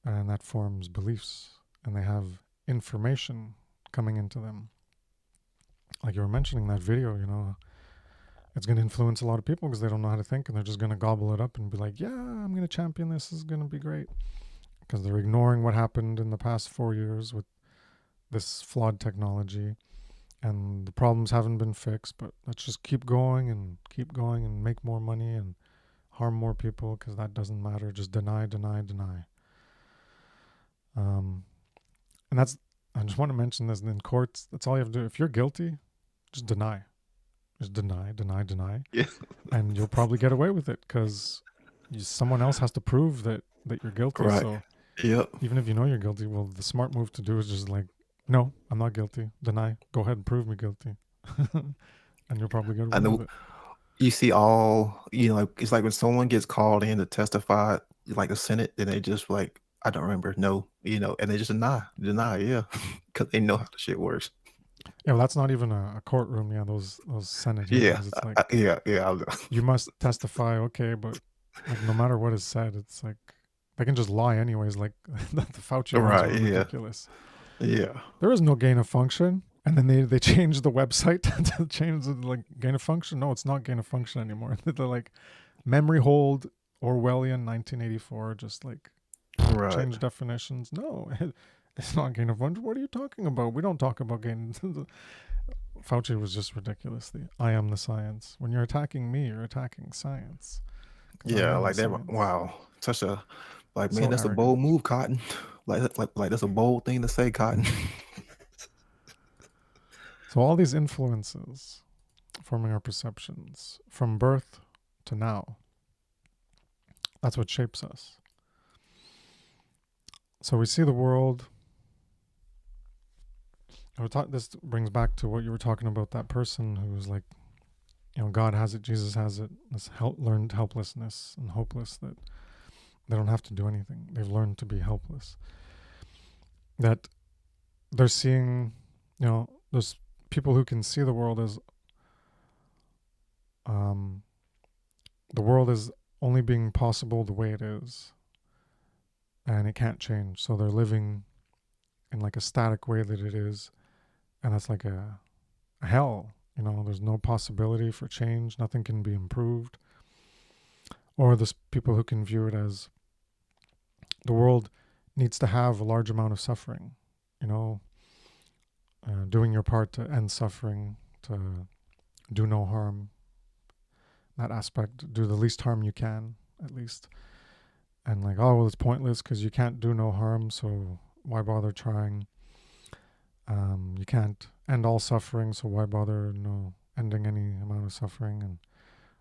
[SPEAKER 1] and that forms beliefs, and they have information coming into them. Like you were mentioning that video, it's going to influence a lot of people because they don't know how to think, and they're just going to gobble it up and be like, yeah, I'm going to champion this. This is going to be great. Because they're ignoring what happened in the past 4 years with this flawed technology, and the problems haven't been fixed, but let's just keep going and make more money and harm more people because that doesn't matter. Just deny, deny, deny. And that's, I just want to mention this, in courts, that's all you have to do. If you're guilty, just deny. Just deny, deny, deny.
[SPEAKER 2] Yeah.
[SPEAKER 1] And you'll probably get away with it because someone else has to prove that you're guilty.
[SPEAKER 2] Right.
[SPEAKER 1] So
[SPEAKER 2] Yep.
[SPEAKER 1] even if you know you're guilty, well, the smart move to do is just like, no, I'm not guilty. Deny. Go ahead and prove me guilty. And you'll probably get
[SPEAKER 2] I
[SPEAKER 1] away with
[SPEAKER 2] know
[SPEAKER 1] it.
[SPEAKER 2] you see all, like it's like when someone gets called in to testify, like the Senate, then they just like, I don't remember, no, and they just deny, yeah, because they know how the shit works.
[SPEAKER 1] Yeah, well, that's not even a courtroom. Yeah, those Senate
[SPEAKER 2] Yeah,
[SPEAKER 1] hearings. It's like,
[SPEAKER 2] yeah.
[SPEAKER 1] you must testify, okay, but like no matter what is said, it's like they can just lie anyways. Like the Fauci ones
[SPEAKER 2] Right,
[SPEAKER 1] were
[SPEAKER 2] yeah,
[SPEAKER 1] ridiculous.
[SPEAKER 2] yeah,
[SPEAKER 1] There is no gain of function, and then they changed the website to change the like gain of function. No, it's not gain of function anymore. They're like memory hold Orwellian 1984, just like
[SPEAKER 2] right,
[SPEAKER 1] change definitions. No, it's not gain of function. What are you talking about? We don't talk about gain. Fauci was just ridiculous. I am the science. When you're attacking me, you're attacking science. Because I
[SPEAKER 2] yeah,
[SPEAKER 1] am the
[SPEAKER 2] like that.
[SPEAKER 1] science.
[SPEAKER 2] Wow, such a like, man,
[SPEAKER 1] So
[SPEAKER 2] that's a
[SPEAKER 1] arrogant.
[SPEAKER 2] bold move, Cotton. Like that's a bold thing to say, Cotton.
[SPEAKER 1] So all these influences forming our perceptions from birth to now, that's what shapes us. So we see the world. This brings back to what you were talking about, that person who was like, God has it, Jesus has it, this learned helplessness and hopeless, that they don't have to do anything. They've learned to be helpless. That they're seeing, there's people who can see the world as, the world is only being possible the way it is, and it can't change. So they're living in like a static way that it is, and that's like a hell. There's no possibility for change. Nothing can be improved. Or there's people who can view it as the world needs to have a large amount of suffering. Doing your part to end suffering, to do no harm. That aspect, do the least harm you can, at least. And like, oh, well, it's pointless because you can't do no harm, so why bother trying? You can't end all suffering, so why bother ending any amount of suffering?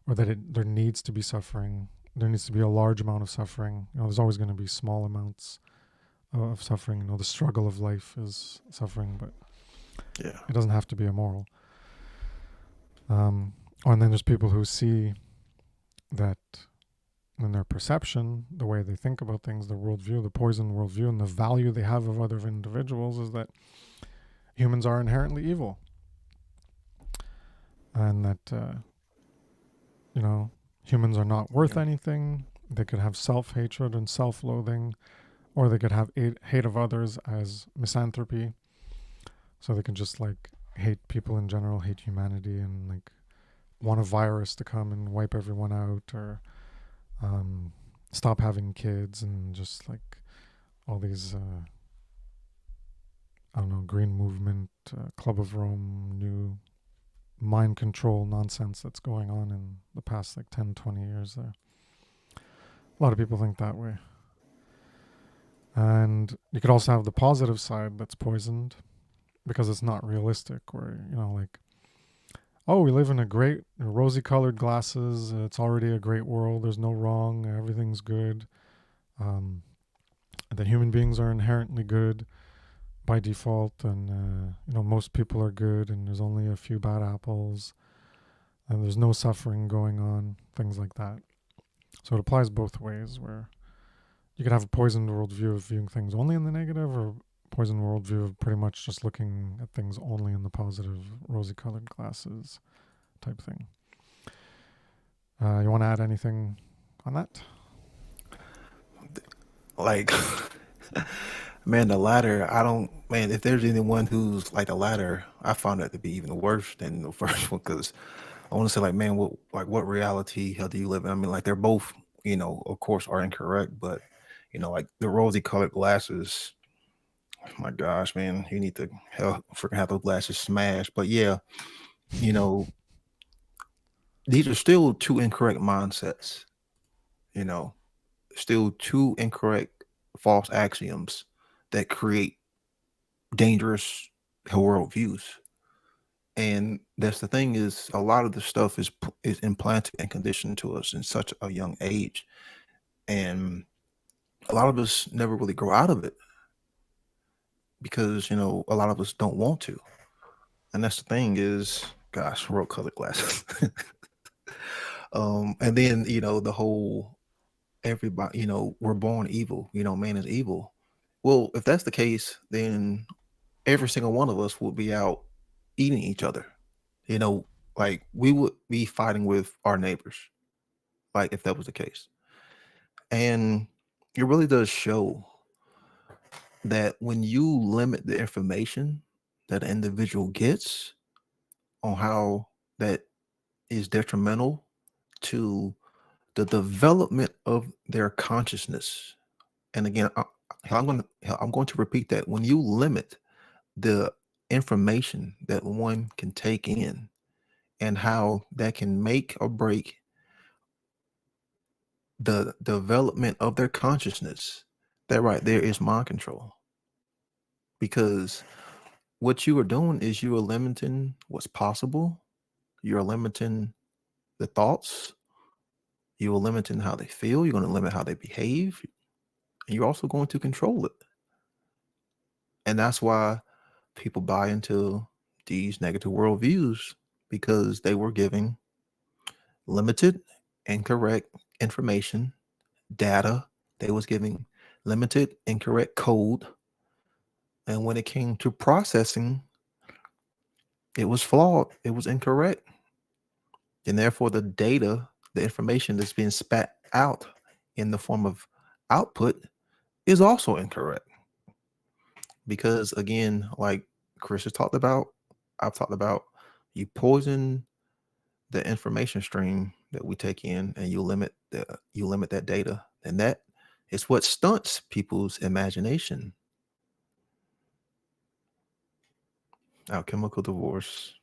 [SPEAKER 1] Or that there needs to be suffering. There needs to be a large amount of suffering. There's always going to be small amounts of suffering. The struggle of life is suffering, but
[SPEAKER 2] Yeah,
[SPEAKER 1] it doesn't have to be immoral. And then there's people who see that in their perception, the way they think about things, the worldview, the poison worldview, and the value they have of other individuals is that humans are inherently evil. And that, humans are not worth anything. They could have self-hatred and self-loathing, or they could have hate of others as misanthropy. So they can just like hate people in general, hate humanity, and like want a virus to come and wipe everyone out, or stop having kids, and just like all these, Green Movement, Club of Rome, new mind control nonsense that's going on in the past like 10, 20 years there. A lot of people think that way. And you could also have the positive side that's poisoned because it's not realistic, where, like, oh, we live in a great, rosy colored glasses, it's already a great world, there's no wrong, everything's good. That human beings are inherently good by default, and most people are good, and there's only a few bad apples, and there's no suffering going on, things like that. So it applies both ways, where you could have a poisoned worldview of viewing things only in the negative, or poisoned worldview of pretty much just looking at things only in the positive, rosy-colored glasses type thing. You want to add anything on that?
[SPEAKER 2] like, man, the latter. I don't. Man, if there's anyone who's like the latter, I found that to be even worse than the first one, because I want to say like, man, what reality hell do you live in? I mean, like they're both, of course, are incorrect, but like the rosy colored glasses. My gosh, man, you need to hell freaking have those glasses smashed. But yeah, you know, these are still two incorrect mindsets. You know, still two incorrect false axioms that create dangerous worldviews. And that's the thing is a lot of the stuff is implanted and conditioned to us in such a young age, and a lot of us never really grow out of it because a lot of us don't want to. And that's the thing is, gosh, world color glasses. And then the whole everybody, we're born evil. Man is evil. Well, if that's the case, then every single one of us would be out eating each other. You know, like we would be fighting with our neighbors, like if that was the case. And it really does show that when you limit the information that an individual gets on how that is detrimental to the development of their consciousness. And again, I'm going to repeat that. When you limit the information that one can take in and how that can make or break the development of their consciousness, that right there is mind control. Because what you are doing is you are limiting what's possible. You're limiting the thoughts. You are limiting how they feel. You're going to limit how they behave. And you're also going to control it. And that's why people buy into these negative worldviews, because they were giving limited, incorrect information, data. They was giving limited, incorrect code. And when it came to processing, it was flawed. It was incorrect. And therefore, the information that's being spat out in the form of output is also incorrect. Because again, like Chris has talked about, I've talked about, you poison the information stream that we take in, and you limit that data, and that is what stunts people's imagination. Alchemical divorce.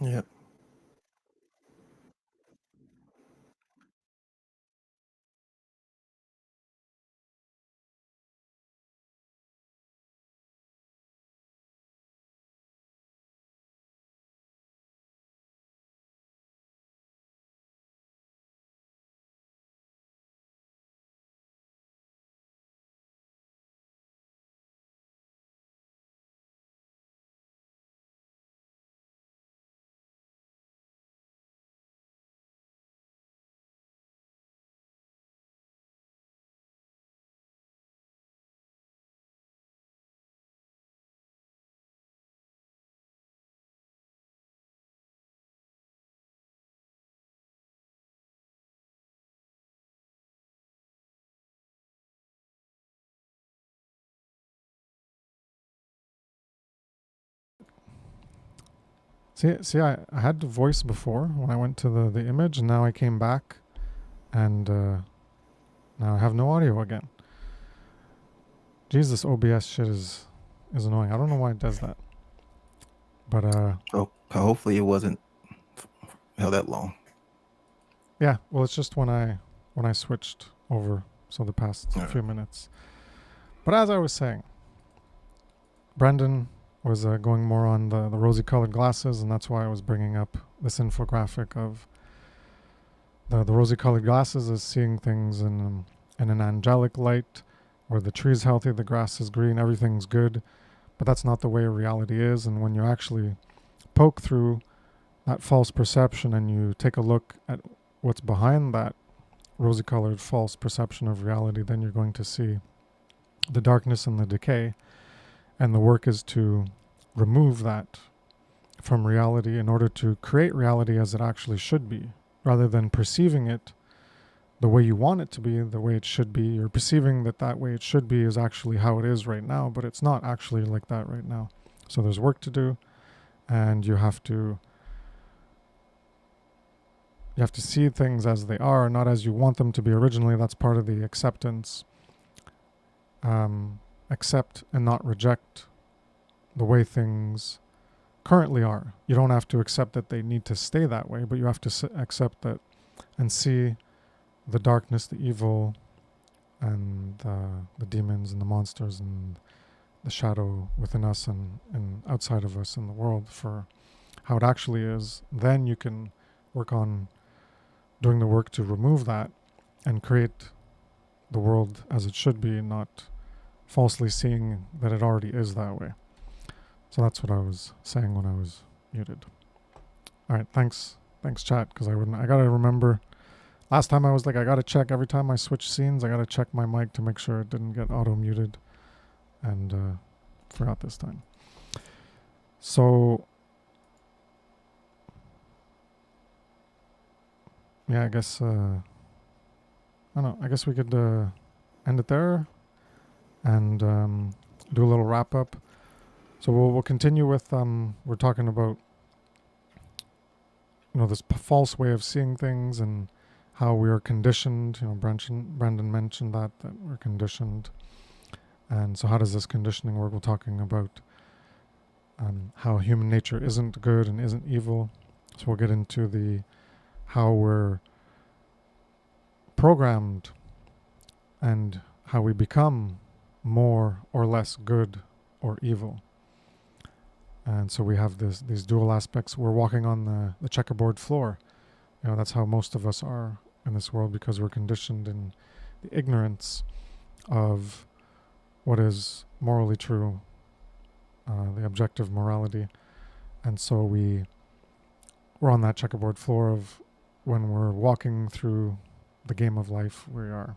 [SPEAKER 2] Yeah.
[SPEAKER 1] See, I had the voice before when I went to the image, and now I came back, and now I have no audio again. Jesus, OBS shit is annoying. I don't know why it does that. But
[SPEAKER 2] So hopefully it wasn't held that long.
[SPEAKER 1] yeah, well, it's just when I switched over, so the past
[SPEAKER 2] All right.
[SPEAKER 1] few minutes. But as I was saying, Brendan, was going more on the rosy colored glasses, and that's why I was bringing up this infographic of the rosy colored glasses is seeing things in an angelic light, where the tree's healthy, the grass is green, everything's good. But that's not the way reality is. And when you actually poke through that false perception and you take a look at what's behind that rosy colored false perception of reality, then you're going to see the darkness and the decay. And the work is to remove that from reality in order to create reality as it actually should be, rather than perceiving it the way you want it to be, the way it should be. You're perceiving that that way it should be is actually how it is right now, but it's not actually like that right now. So there's work to do, and you have to see things as they are, not as you want them to be originally. That's part of the acceptance. Accept and not reject the way things currently are. You don't have to accept that they need to stay that way, but you have to accept that and see the darkness, the evil, and the demons and the monsters and the shadow within us and outside of us in the world for how it actually is. Then you can work on doing the work to remove that and create the world as it should be, not falsely seeing that it already is that way. So that's what I was saying when I was muted. All right, thanks chat, because I gotta remember. Last time I was like, I gotta check every time I switch scenes. I gotta check my mic to make sure it didn't get auto muted, and forgot this time. So yeah, I guess I don't know. I guess we could end it there and do a little wrap up. So we'll continue with we're talking about this false way of seeing things and how we are conditioned. Brendan mentioned that we're conditioned, and so how does this conditioning work? We're talking about how human nature isn't good and isn't evil. So we'll get into how we're programmed and how we become more or less good or evil. And so we have these dual aspects. We're walking on the checkerboard floor. That's how most of us are in this world, because we're conditioned in the ignorance of what is morally true, the objective morality. And so we're on that checkerboard floor of when we're walking through the game of life, we are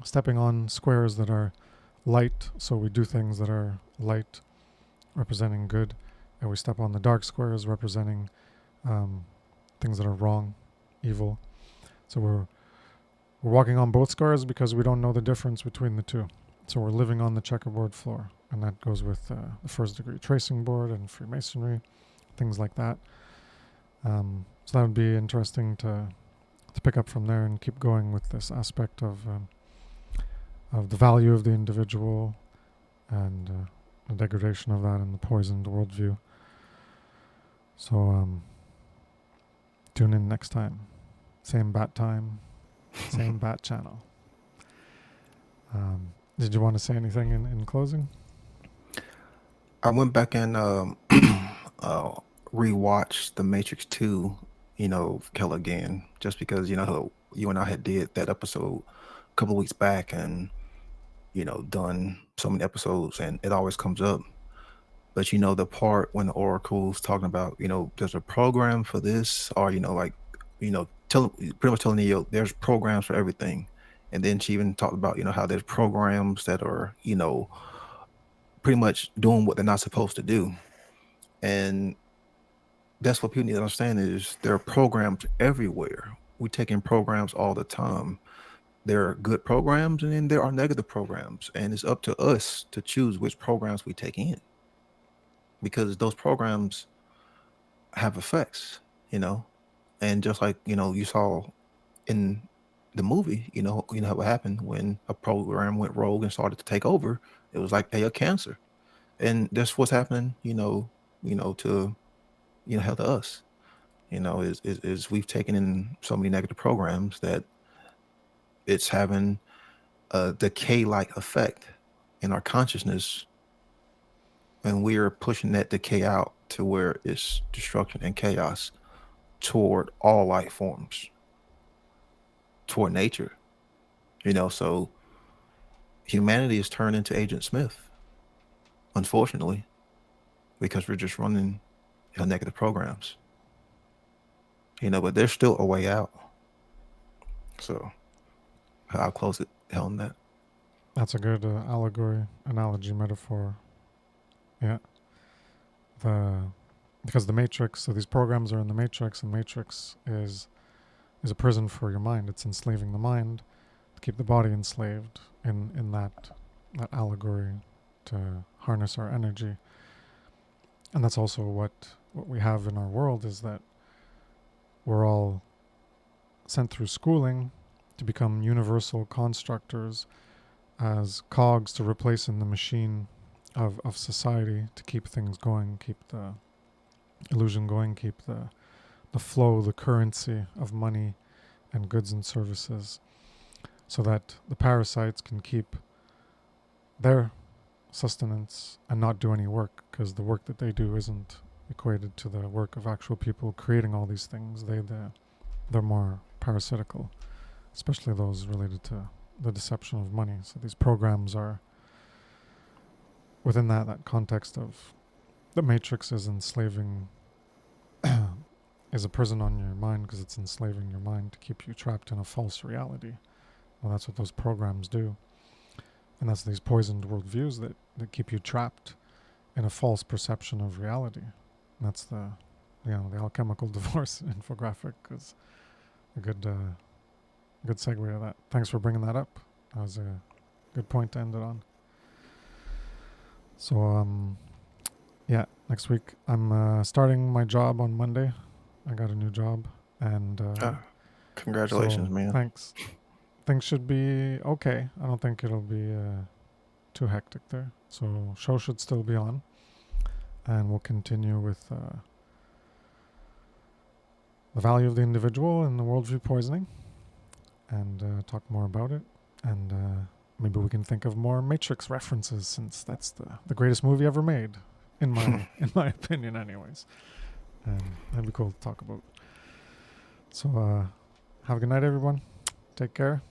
[SPEAKER 1] stepping on squares that are light, so we do things that are light, representing good, and we step on the dark squares representing things that are wrong, evil. So we're walking on both squares because we don't know the difference between the two. So we're living on the checkerboard floor, and that goes with the first degree tracing board and Freemasonry, things like that. So that would be interesting to pick up from there and keep going with this aspect of the value of the individual and the degradation of that and the poisoned worldview. So tune in next time. Same bat time, same bat channel. Did you want to say anything in closing?
[SPEAKER 2] I went back and rewatched The Matrix 2, Kill again, just because, you and I had did that episode a couple of weeks back and, done so many episodes, and it always comes up. But, the part when the Oracle's talking about, there's a program for this, or, pretty much telling Neo there's programs for everything. And then she even talked about, how there's programs that are, pretty much doing what they're not supposed to do. And that's what people need to understand is there are programs everywhere. We take in programs all the time. There are good programs and then there are negative programs. And it's up to us to choose which programs we take in. Because those programs have effects, And just like, you saw in the movie, you know what happened when a program went rogue and started to take over. It was like they had cancer. And that's what's happening, to help to us. Is we've taken in so many negative programs that it's having a decay-like effect in our consciousness and we are pushing that decay out to where it's destruction and chaos toward all life forms, toward nature. So humanity is turned into Agent Smith, unfortunately, because we're just running negative programs. But there's still a way out. So I'll close it on that.
[SPEAKER 1] That's a good allegory, analogy, metaphor. Yeah. Because the Matrix, so these programs are in the Matrix, and Matrix is a prison for your mind. It's enslaving the mind to keep the body enslaved in that allegory, to harness our energy. And that's also what we have in our world, is that we're all sent through schooling to become universal constructors, as cogs to replace in the machine of society, to keep things going, keep the illusion going, keep the flow, the currency of money and goods and services, so that the parasites can keep their sustenance and not do any work, because the work that they do isn't equated to the work of actual people creating all these things. They're more parasitical, especially those related to the deception of money. So these programs are within that context of the Matrix is enslaving, is a prison on your mind, because it's enslaving your mind to keep you trapped in a false reality. Well, that's what those programs do. And that's these poisoned worldviews that keep you trapped in a false perception of reality. And that's the alchemical divorce infographic is a good segue to that. Thanks for bringing that up. That was a good point to end it on. So, next week I'm starting my job on Monday. I got a new job, and
[SPEAKER 2] congratulations,
[SPEAKER 1] so,
[SPEAKER 2] man.
[SPEAKER 1] Thanks. Things should be okay. I don't think it'll be too hectic there. So show should still be on, and we'll continue with the value of the individual and the worldview poisoning, and talk more about it. And maybe we can think of more Matrix references, since that's the greatest movie ever made, in my opinion, anyways. And that'd be cool to talk about. So have a good night, everyone. Take care.